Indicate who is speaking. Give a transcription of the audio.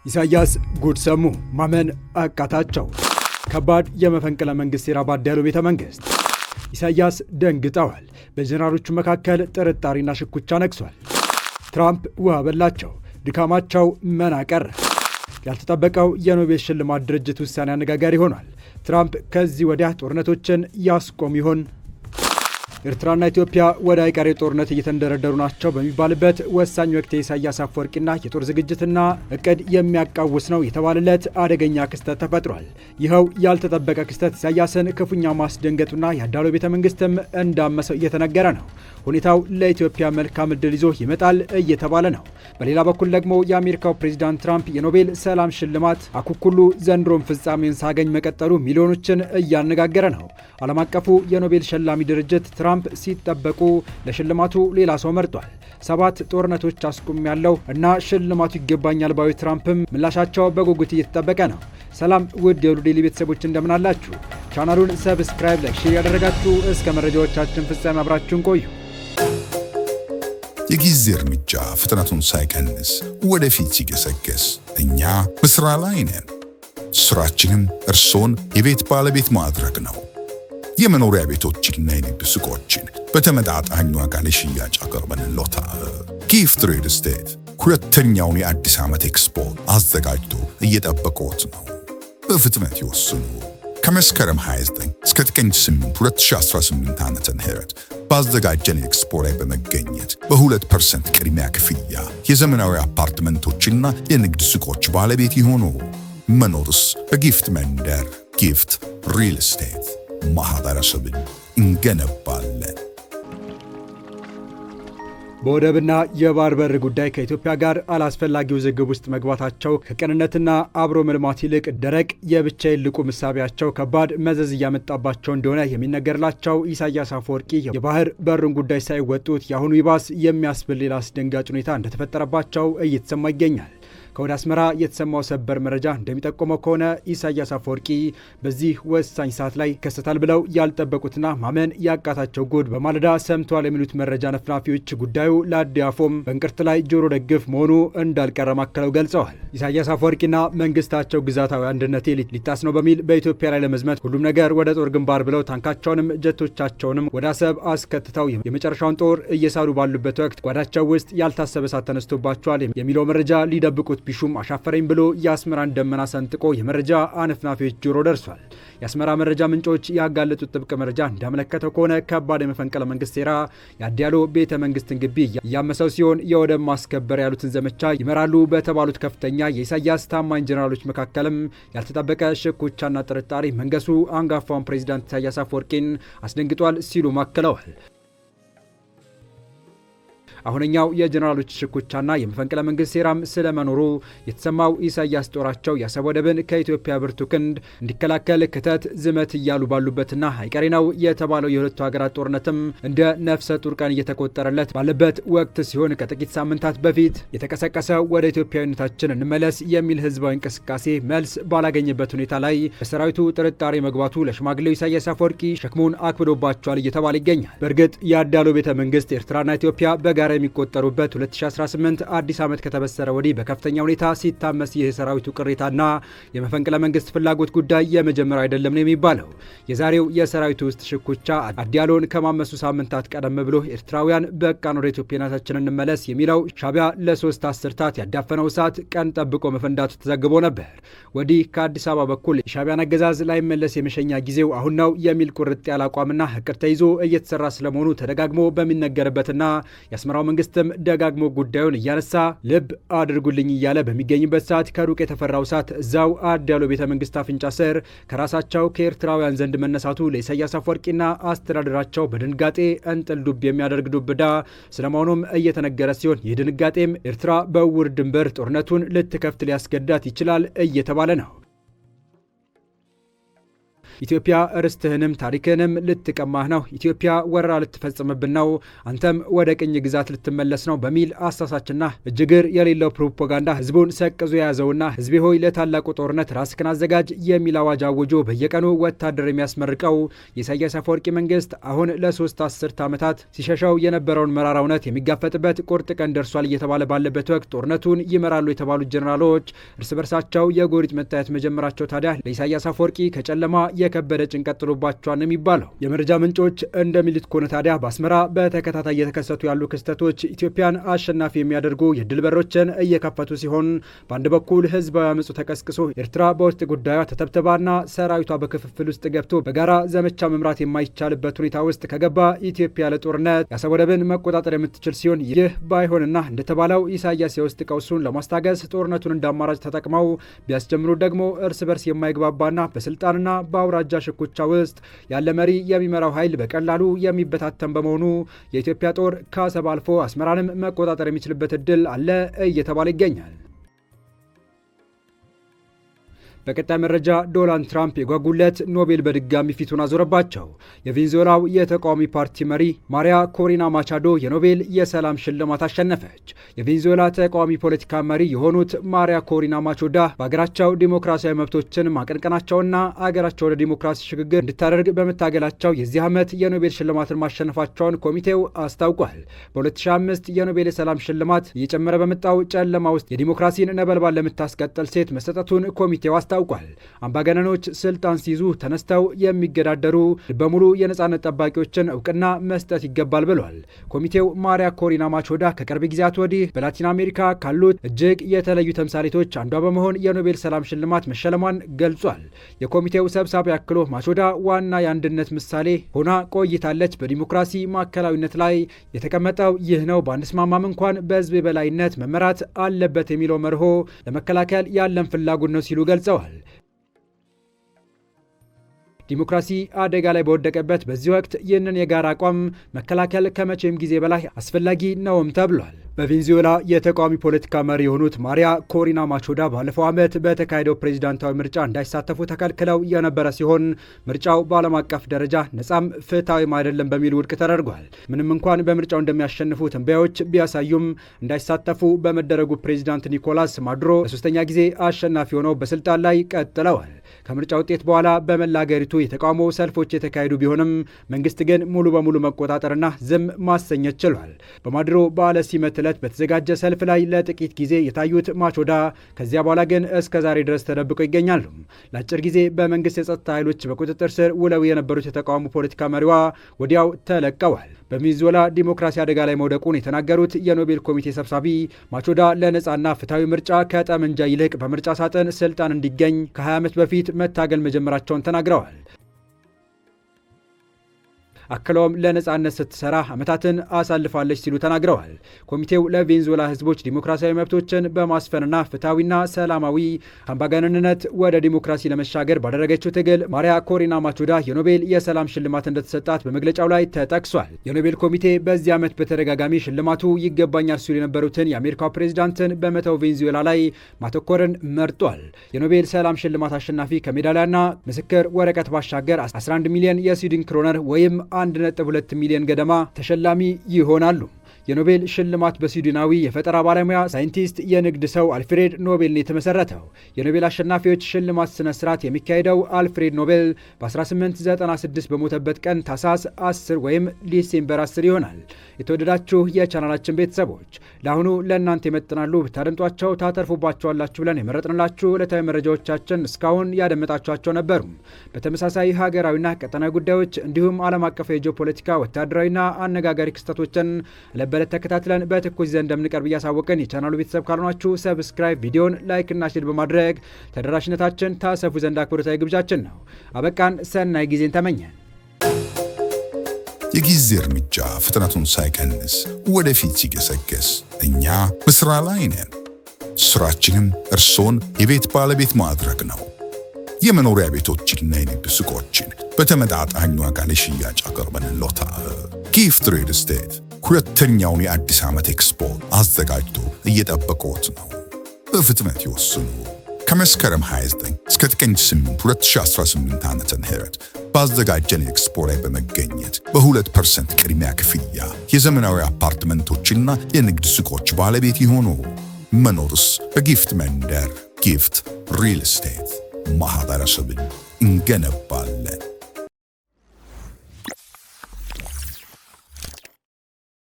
Speaker 1: ኢሳያስ ጉድ ሰሙ። ማመን አቃታቸው። ከባድ የመፈንቅለ መንግስት ሴራ ባዳለው ቤተ መንግስት ኢሳያስ ደንግጠዋል። በጀነራሎቹ መካከል ጥርጣሬና ሽኩቻ ነግሷል። ትራምፕ ውሃ በላቸው። ድካማቸው መና ቀረ። ያልተጠበቀው የኖቤል ሽልማት ድርጅት ውሳኔ አነጋጋሪ ሆኗል። ትራምፕ ከዚህ ወዲያ ጦርነቶችን ያስቆም ይሆን? ኤርትራና ኢትዮጵያ ወደ አይቀሬ ጦርነት እየተንደረደሩ ናቸው በሚባልበት ወሳኝ ወቅት የኢሳያስ አፈወርቂና የጦር ዝግጅትና እቅድ የሚያቃውስ ነው የተባለለት አደገኛ ክስተት ተፈጥሯል። ይኸው ያልተጠበቀ ክስተት ኢሳያስን ክፉኛ ማስደንገጡና ያዳለው ቤተ መንግስትም እንዳመሰው እየተነገረ ነው። ሁኔታው ለኢትዮጵያ መልካም ዕድል ይዞ ይመጣል እየተባለ ነው። በሌላ በኩል ደግሞ የአሜሪካው ፕሬዚዳንት ትራምፕ የኖቤል ሰላም ሽልማት አኩኩሉ ዘንድሮም ፍጻሜን ሳገኝ መቀጠሉ ሚሊዮኖችን እያነጋገረ ነው። ዓለም አቀፉ የኖቤል ሸላሚ ድርጅት ትራምፕ ሲጠበቁ ለሽልማቱ ሌላ ሰው መርጧል። 7 ጦርነቶች አስቁም ያለው እና ሽልማቱ ይገባኛል ባዩ ትራምፕም ምላሻቸው በጉጉት እየተጠበቀ ነው። ሰላም ውድ የሁሉ ዴይሊ ቤተሰቦች እንደምን አላችሁ? ቻናሉን ሰብስክራይብ፣ ላይክ፣ ሼር ያደረጋችሁ እስከ መረጃዎቻችን ፍጻሜ አብራችሁን ቆዩ።
Speaker 2: የጊዜ እርምጃ ፍጥነቱን ሳይቀንስ ወደፊት ሲገሰገስ እኛ በስራ ላይ ነን። ስራችንም እርሶን የቤት ባለቤት ማድረግ ነው። የመኖሪያ ቤቶችንና የንግድ ሱቆችን በተመጣጣኝ ዋጋ ለሽያጭ አቅርበንልዎታል። ጊፍት ሪል ስቴት ሁለተኛውን የአዲስ ዓመት ኤክስፖ አዘጋጅቶ እየጠበቁት ነው። በፍጥነት ይወስኑ። ከመስከረም 29 እስከ ጥቅምት 8 2018 ዓመተ ምህረት ባዘጋጀን ኤክስፖ ላይ በመገኘት በ2% ቅድሚያ ክፍያ የዘመናዊ አፓርትመንቶችና የንግድ ሱቆች ባለቤት ይሆኑ። መኖርስ በጊፍት መንደር። ጊፍት ሪል ስቴት ማህበረሰብን እንገነባለን።
Speaker 1: በወደብና የባህር በር ጉዳይ ከኢትዮጵያ ጋር አላስፈላጊ ውዝግብ ውስጥ መግባታቸው ከቅንነትና አብሮ መልማት ይልቅ ደረቅ የብቻ ይልቁ ምሳቢያቸው ከባድ መዘዝ እያመጣባቸው እንደሆነ የሚነገርላቸው ኢሳያስ አፈወርቂ የባህር በሩን ጉዳይ ሳይወጡት የአሁኑ ይባስ የሚያስብል ሌላ አስደንጋጭ ሁኔታ እንደተፈጠረባቸው እየተሰማ ይገኛል። ከወደ አስመራ የተሰማው ሰበር መረጃ እንደሚጠቆመው ከሆነ ኢሳያስ አፈወርቂ በዚህ ወሳኝ ሰዓት ላይ ይከሰታል ብለው ያልጠበቁትና ማመን ያቃታቸው ጉድ በማለዳ ሰምተዋል የሚሉት መረጃ ነፍናፊዎች ጉዳዩ ለአዲያፎም በእንቅርት ላይ ጆሮ ደግፍ መሆኑ እንዳልቀረ ማከለው ገልጸዋል። ኢሳያስ አፈወርቂና መንግስታቸው ግዛታዊ አንድነቴ ሊጣስ ነው በሚል በኢትዮጵያ ላይ ለመዝመት ሁሉም ነገር ወደ ጦር ግንባር ብለው ታንካቸውንም ጀቶቻቸውንም ወደ አሰብ አስከትተው የመጨረሻውን ጦር እየሳሉ ባሉበት ወቅት ጓዳቸው ውስጥ ያልታሰበ እሳት ተነስቶባቸዋል የሚለው መረጃ ሊደብቁት ቢሹም አሻፈረኝ ብሎ የአስመራን ደመና ሰንጥቆ የመረጃ አነፍናፊዎች ጆሮ ደርሷል። የአስመራ መረጃ ምንጮች ያጋለጡት ጥብቅ መረጃ እንዳመለከተው ከሆነ ከባድ የመፈንቅለ መንግስት ሴራ የአዲያሎ ቤተ መንግስትን ግቢ እያመሰው ሲሆን የወደብ ማስከበር ያሉትን ዘመቻ ይመራሉ በተባሉት ከፍተኛ የኢሳያስ ታማኝ ጀነራሎች መካከልም ያልተጠበቀ ሽኩቻና ጥርጣሬ መንገሱ አንጋፋውን ፕሬዚዳንት ኢሳያስ አፈወርቂን አስደንግጧል ሲሉ ማክለዋል። አሁነኛው የጀነራሎች ሽኩቻና የመፈንቅለ መንግስት ሴራም ስለመኖሩ የተሰማው ኢሳያስ ጦራቸው የአሰብ ወደብን ከኢትዮጵያ ብርቱ ክንድ እንዲከላከል ክተት ዝመት እያሉ ባሉበትና አይቀሬ ነው የተባለው የሁለቱ ሀገራት ጦርነትም እንደ ነፍሰ ጡር ቀን እየተቆጠረለት ባለበት ወቅት ሲሆን ከጥቂት ሳምንታት በፊት የተቀሰቀሰው ወደ ኢትዮጵያዊነታችን እንመለስ የሚል ህዝባዊ እንቅስቃሴ መልስ ባላገኘበት ሁኔታ ላይ በሰራዊቱ ጥርጣሬ መግባቱ ለሽማግሌው ኢሳያስ አፈወርቂ ሸክሙን አክብዶባቸዋል እየተባለ ይገኛል። በእርግጥ ያዳለው ቤተ መንግስት ኤርትራና ኢትዮጵያ በጋራ የሚቆጠሩበት 2018 አዲስ ዓመት ከተበሰረ ወዲህ በከፍተኛ ሁኔታ ሲታመስ ይህ የሰራዊቱ ቅሬታና የመፈንቅለ መንግስት ፍላጎት ጉዳይ የመጀመሪያው አይደለም ነው የሚባለው። የዛሬው የሰራዊቱ ውስጥ ሽኩቻ አዲያሎን ከማመሱ ሳምንታት ቀደም ብሎ ኤርትራውያን በቃን ወደ ኢትዮጵያነታችን እንመለስ የሚለው ሻዕቢያ ለ3 አስርታት ያዳፈነው እሳት ቀን ጠብቆ መፈንዳቱ ተዘግቦ ነበር። ወዲህ ከአዲስ አበባ በኩል የሻዕቢያን አገዛዝ ላይመለስ የመሸኛ ጊዜው አሁን ነው የሚል ቁርጥ ያለ አቋምና እቅድ ተይዞ እየተሰራ ስለመሆኑ ተደጋግሞ በሚነገርበትና የአስመራው መንግስትም ደጋግሞ ጉዳዩን እያነሳ ልብ አድርጉልኝ እያለ በሚገኝበት ሰዓት ከሩቅ የተፈራው እሳት እዛው አዲያሎ ቤተ መንግስት አፍንጫ ስር ከራሳቸው ከኤርትራውያን ዘንድ መነሳቱ ለኢሳያስ አፈወርቂና አስተዳደራቸው በድንጋጤ እንጥል ዱብ የሚያደርግ ዱብዳ ስለመሆኑም እየተነገረ ሲሆን ይህ ድንጋጤም ኤርትራ በውር ድንበር ጦርነቱን ልትከፍት ሊያስገዳት ይችላል እየተባለ ነው። ኢትዮጵያ ርስትህንም ታሪክህንም ልትቀማህ ነው፣ ኢትዮጵያ ወረራ ልትፈጽምብን ነው፣ አንተም ወደ ቅኝ ግዛት ልትመለስ ነው በሚል አሳሳችና እጅግር የሌለው ፕሮፓጋንዳ ህዝቡን ሰቅዞ የያዘውና ህዝቤ ሆይ ለታላቁ ጦርነት ራስክን አዘጋጅ የሚል አዋጅ አውጆ በየቀኑ ወታደር የሚያስመርቀው የኢሳያስ አፈወርቂ መንግስት አሁን ለ3 አስርት ዓመታት ሲሸሻው የነበረውን መራራ እውነት የሚጋፈጥበት ቁርጥ ቀን ደርሷል እየተባለ ባለበት ወቅት ጦርነቱን ይመራሉ የተባሉት ጀነራሎች እርስ በርሳቸው የጎሪጥ መታየት መጀመራቸው ታዲያ ለኢሳያስ አፈወርቂ ከጨለማ የከበደ ጭንቀት ጥሎባቸዋል ነው የሚባለው። የመረጃ ምንጮች እንደሚሉት ከሆነ ታዲያ በአስመራ በተከታታይ እየተከሰቱ ያሉ ክስተቶች ኢትዮጵያን አሸናፊ የሚያደርጉ የድል በሮችን እየከፈቱ ሲሆን፣ በአንድ በኩል ህዝባዊ አመፁ ተቀስቅሶ ኤርትራ በውስጥ ጉዳዩ ተተብትባና ሰራዊቷ በክፍፍል ውስጥ ገብቶ በጋራ ዘመቻ መምራት የማይቻልበት ሁኔታ ውስጥ ከገባ ኢትዮጵያ ለጦርነት የአሰብ ወደብን መቆጣጠር የምትችል ሲሆን፣ ይህ ባይሆንና እንደተባለው ኢሳያስ የውስጥ ቀውሱን ለማስታገስ ጦርነቱን እንዳማራጭ ተጠቅመው ቢያስጀምሩ ደግሞ እርስ በርስ የማይግባባና በስልጣንና በአውራጃ ሽኩቻ ውስጥ ያለ መሪ የሚመራው ኃይል በቀላሉ የሚበታተን በመሆኑ የኢትዮጵያ ጦር ከአሰብ አልፎ አስመራንም መቆጣጠር የሚችልበት እድል አለ እየተባለ ይገኛል። በቀጣይ መረጃ ዶናልድ ትራምፕ የጓጉለት ኖቤል በድጋሚ ፊቱን አዞረባቸው። የቬንዙዌላው የተቃዋሚ ፓርቲ መሪ ማሪያ ኮሪና ማቻዶ የኖቤል የሰላም ሽልማት አሸነፈች። የቬንዙዌላ ተቃዋሚ ፖለቲካ መሪ የሆኑት ማሪያ ኮሪና ማቾዳ በሀገራቸው ዲሞክራሲያዊ መብቶችን ማቀንቀናቸውና አገራቸው ወደ ዲሞክራሲ ሽግግር እንድታደርግ በመታገላቸው የዚህ ዓመት የኖቤል ሽልማትን ማሸነፋቸውን ኮሚቴው አስታውቋል። በ2005 የኖቤል የሰላም ሽልማት እየጨመረ በመጣው ጨለማ ውስጥ የዲሞክራሲን ነበልባል ለምታስቀጥል ሴት መሰጠቱን ኮሚቴው አስታውቋል። አምባገነኖች ስልጣን ሲይዙ ተነስተው የሚገዳደሩ በሙሉ የነጻነት ጠባቂዎችን እውቅና መስጠት ይገባል ብሏል። ኮሚቴው ማሪያ ኮሪና ማቾዳ ከቅርብ ጊዜያት ወዲህ በላቲን አሜሪካ ካሉት እጅግ የተለዩ ተምሳሌቶች አንዷ በመሆን የኖቤል ሰላም ሽልማት መሸለሟን ገልጿል። የኮሚቴው ሰብሳቢ አክሎ ማቾዳ ዋና የአንድነት ምሳሌ ሆና ቆይታለች። በዲሞክራሲ ማዕከላዊነት ላይ የተቀመጠው ይህ ነው። ባንስማማም እንኳን በህዝብ በላይነት መመራት አለበት የሚለው መርሆ ለመከላከል ያለን ፍላጎት ነው ሲሉ ገልጸዋል። ዲሞክራሲ አደጋ ላይ በወደቀበት በዚህ ወቅት ይህንን የጋራ አቋም መከላከል ከመቼም ጊዜ በላይ አስፈላጊ ነውም ተብሏል። በቬንዙዌላ የተቃዋሚ ፖለቲካ መሪ የሆኑት ማሪያ ኮሪና ማቾዳ ባለፈው ዓመት በተካሄደው ፕሬዚዳንታዊ ምርጫ እንዳይሳተፉ ተከልክለው የነበረ ሲሆን ምርጫው በዓለም አቀፍ ደረጃ ነጻም ፍትሐዊም አይደለም በሚል ውድቅ ተደርጓል። ምንም እንኳን በምርጫው እንደሚያሸንፉ ትንበያዎች ቢያሳዩም እንዳይሳተፉ በመደረጉ ፕሬዚዳንት ኒኮላስ ማዱሮ ለሶስተኛ ጊዜ አሸናፊ ሆነው በስልጣን ላይ ቀጥለዋል። ከምርጫ ውጤት በኋላ በመላ አገሪቱ የተቃውሞ ሰልፎች የተካሄዱ ቢሆንም መንግስት ግን ሙሉ በሙሉ መቆጣጠርና ዝም ማሰኘት ችሏል። በማዱሮ በዓለ ሲመት ዕለት በተዘጋጀ ሰልፍ ላይ ለጥቂት ጊዜ የታዩት ማቾዳ ከዚያ በኋላ ግን እስከ ዛሬ ድረስ ተደብቀው ይገኛሉ። ለአጭር ጊዜ በመንግስት የጸጥታ ኃይሎች በቁጥጥር ስር ውለው የነበሩት የተቃውሞ ፖለቲካ መሪዋ ወዲያው ተለቀዋል። በቬንዙዌላ ዲሞክራሲ አደጋ ላይ መውደቁን የተናገሩት የኖቤል ኮሚቴ ሰብሳቢ ማቾዳ ለነጻና ፍትሐዊ ምርጫ ከጠመንጃ ይልቅ በምርጫ ሳጥን ስልጣን እንዲገኝ ከ20 ዓመት በፊት መታገል መጀመራቸውን ተናግረዋል። አክለውም ለነጻነት ስትሰራ ዓመታትን አሳልፋለች ሲሉ ተናግረዋል። ኮሚቴው ለቬንዙዌላ ህዝቦች ዲሞክራሲያዊ መብቶችን በማስፈንና ፍትሐዊና ሰላማዊ አምባገነንነት ወደ ዲሞክራሲ ለመሻገር ባደረገችው ትግል ማሪያ ኮሪና ማቾዳ የኖቤል የሰላም ሽልማት እንደተሰጣት በመግለጫው ላይ ተጠቅሷል። የኖቤል ኮሚቴ በዚህ ዓመት በተደጋጋሚ ሽልማቱ ይገባኛል ሲሉ የነበሩትን የአሜሪካው ፕሬዚዳንትን በመተው ቬንዙዌላ ላይ ማተኮርን መርጧል። የኖቤል ሰላም ሽልማት አሸናፊ ከሜዳሊያና ምስክር ወረቀት ባሻገር 11 ሚሊዮን የስዊድን ክሮነር ወይም 1.2 ሚሊዮን ገደማ ተሸላሚ ይሆናሉ። የኖቤል ሽልማት በስዊድናዊ የፈጠራ ባለሙያ ሳይንቲስት የንግድ ሰው አልፍሬድ ኖቤል ነው የተመሰረተው። የኖቤል አሸናፊዎች ሽልማት ስነ ስርዓት የሚካሄደው አልፍሬድ ኖቤል በ1896 በሞተበት ቀን ታህሳስ 10 ወይም ዲሴምበር 10 ይሆናል። የተወደዳችሁ የቻናላችን ቤተሰቦች ለአሁኑ ለእናንተ ይመጥናሉ ብታደምጧቸው ታተርፉባቸዋላችሁ ብለን የመረጥንላችሁ ዕለታዊ መረጃዎቻችን እስካሁን ያደመጣችኋቸው ነበሩ። በተመሳሳይ ሀገራዊና ቀጠናዊ ጉዳዮች እንዲሁም ዓለም አቀፍ የጂኦፖለቲካ ወታደራዊና አነጋጋሪ ክስተቶችን ለበለት ተከታትለን በትኩስ ይዘን እንደምንቀርብ እያሳወቅን የቻናሉ ቤተሰብ ካልሆናችሁ ሰብስክራይብ፣ ቪዲዮን ላይክ እና ሼር በማድረግ ተደራሽነታችን ታሰፉ ዘንድ አክብሮታዊ ግብዣችን ነው። አበቃን። ሰናይ ጊዜን ተመኘን።
Speaker 2: የጊዜ እርምጃ ፍጥነቱን ሳይቀንስ ወደፊት ሲገሰገስ እኛ በስራ ላይ ነን። ስራችንም እርሶን የቤት ባለቤት ማድረግ ነው። የመኖሪያ ቤቶችንና የንግድ ሱቆችን በተመጣጣኝ ዋጋ ለሽያጭ አቅርበንልዎታል። ጊፍት ሪል ስቴት ሁለተኛውን የአዲስ ዓመት ኤክስፖ አዘጋጅቶ እየጠበቁት ነው። በፍጥነት ይወስኑ። ከመስከረም 29 እስከ ጥቅምት 8 2018 ዓመተ ምህረት ባዘጋጀን ኤክስፖ ላይ በመገኘት በ2% ቅድሚያ ክፍያ የዘመናዊ አፓርትመንቶችና የንግድ ሱቆች ባለቤት ይሆኑ። መኖርስ በጊፍት መንደር። ጊፍት ሪል ስቴት ማህበረሰብን እንገነባለን።